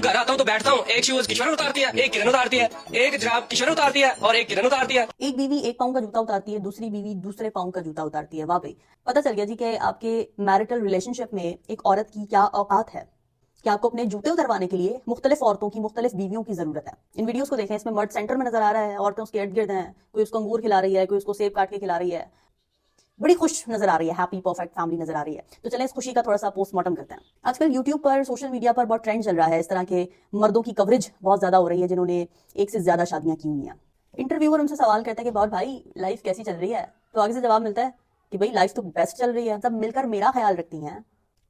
घर आता हूँ तो बैठता हूँ, एक शूज किशोर उतारती है, एक किरण उतारती है, एक जराब किशोर उतारती है और एक किरण उतारती है। एक बीवी एक पाउंड का जूता उतारती है, दूसरी बीवी दूसरे पाउंड का जूता उतारती है। वाह भाई, पता चल गया जी कि आपके मैरिटल रिलेशनशिप में एक औरत की क्या औकात है कि आपको अपने जूते उतरवाने के लिए मुख्तलिफ औरतों की मुख्तलिफ बीवियों की जरूरत है। इन वीडियोस को देखें, इसमें मर्द सेंटर में नजर आ रहा है, औरतें उसके इर्द गिर्द हैं, कोई उसको अंगूर खिला रही है, कोई उसको सेब काट के खिला रही है, बड़ी खुश नजर आ रही है, हैप्पी परफेक्ट फैमिली नजर आ रही है। तो चलें इस खुशी का थोड़ा सा पोस्टमार्टम करते हैं। आजकल यूट्यूब पर, सोशल मीडिया पर बहुत ट्रेंड चल रहा है, इस तरह के मर्दों की कवरेज बहुत ज्यादा हो रही है जिन्होंने एक से ज्यादा शादियां की हुई हैं। इंटरव्यूअर उनसे सवाल करता है कि बहुत भाई लाइफ कैसी चल रही है, तो आगे से जवाब मिलता है कि भाई लाइफ तो बेस्ट चल रही है, सब मिलकर मेरा ख्याल रखती हैं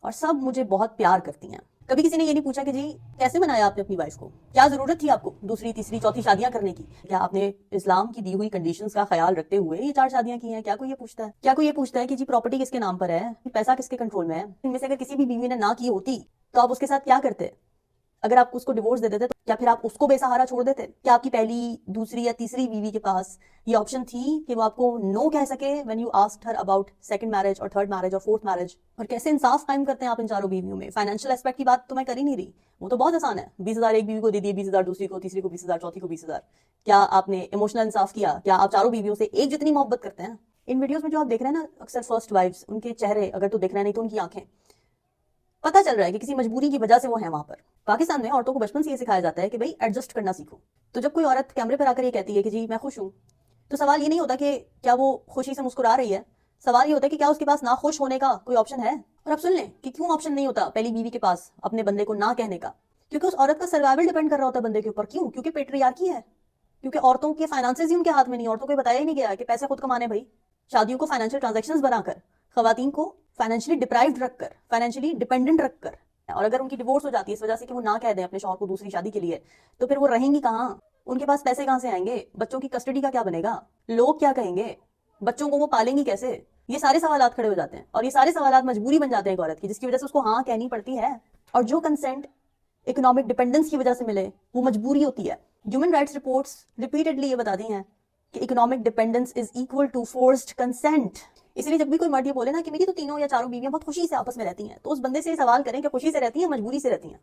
और सब मुझे बहुत प्यार करती हैं। कभी किसी ने ये नहीं पूछा कि जी कैसे बनाया आपने अपनी वाइफ को, क्या जरूरत थी आपको दूसरी तीसरी चौथी शादियां करने की, क्या आपने इस्लाम की दी हुई कंडीशंस का ख्याल रखते हुए ये 4 शादियां की हैं? क्या कोई ये पूछता है? क्या कोई ये पूछता है कि जी प्रॉपर्टी किसके नाम पर है, पैसा किसके कंट्रोल में है? इनमें से अगर किसी भी बीवी ने ना की होती तो आप उसके साथ क्या करते? अगर आप उसको डिवोर्स दे देते तो क्या फिर आप उसको बेसहारा छोड़ देते? क्या आपकी पहली, दूसरी या तीसरी बीवी के पास ये ऑप्शन थी कि वो आपको नो कह सके when you asked her about second marriage और थर्ड मैरिज और फोर्थ मैरिज? और कैसे इंसाफ कायम करते हैं आप इन चारों बीवियों में? फाइनेंशियल एस्पेक्ट की बात तो मैं कर ही नहीं रही, वो तो बहुत आसान है। 20,000 एक बीवी को दे दिए, 20,000 दूसरी को, तीसरी को 20,000, चौथी को 20,000। क्या आपने इमोशनल इंसाफ किया? क्या आप चारों बीवियों से एक जितनी मोहब्बत करते हैं? इन वीडियोस में जो आप देख रहे हैं ना, अक्सर फर्स्ट वाइफ्स, उनके चेहरे अगर तो दिख रहे हैं, नहीं तो उनकी आंखें, पता चल रहा है कि किसी मजबूरी की वजह से वो है वहां पर। पाकिस्तान में औरतों को बचपन से ये सिखाया जाता है कि भाई एडजस्ट करना सीखो। तो जब कोई औरत कैमरे पर आकर ये कहती है कि जी मैं खुश हूं, तो सवाल ये नहीं होता कि क्या वो खुशी से मुस्कुरा रही है, सवाल ये होता है कि क्या उसके पास ना खुश होने का कोई ऑप्शन है। और आप सुन लें कि क्यों ऑप्शन नहीं होता पहली बीवी के पास अपने बंदे को ना कहने का। क्योंकि उस औरत का सर्वाइवल डिपेंड कर रहा होता है बंदे के ऊपर। क्यों? क्योंकि पेट्रियार्की है, क्योंकि औरतों के फाइनेंसेस ही उनके हाथ में नहीं। औरतों को बताया ही नहीं गया कि पैसे खुद कमाने भाई। शादियों को फाइनेंशियल ट्रांजेक्शन्स बनाकर, खवातीन को फाइनेंशियली डिप्राइव्ड रखकर, फाइनेंशियली डिपेंडेंट रखकर, और अगर उनकी डिवोर्स हो जाती है इस वजह से कि वो ना कह दें अपने शौहर को दूसरी शादी के लिए, तो फिर वो रहेंगी कहाँ? उनके पास पैसे कहाँ से आएंगे? बच्चों की कस्टडी का क्या बनेगा? लोग क्या कहेंगे? बच्चों को वो पालेंगी कैसे? ये सारे सवाल खड़े हो जाते हैं और ये सारे सवाल मजबूरी बन जाते हैं एक औरत की, जिसकी वजह से उसको हाँ कहनी पड़ती है। और जो कंसेंट इकोनॉमिक डिपेंडेंस की वजह से मिले वो मजबूरी होती है। ह्यूमन राइट्स रिपोर्ट्स रिपीटेडली ये बताती हैं कि economic dependence is equal to forced consent. इसलिए जब भी कोई मर्द ये बोले ना कि मेरी तो तीनों या चारों बीवियां बहुत खुशी से आपस में रहती हैं, तो उस बंदे से सवाल करें कि खुशी से रहती हैं, मजबूरी से रहती हैं।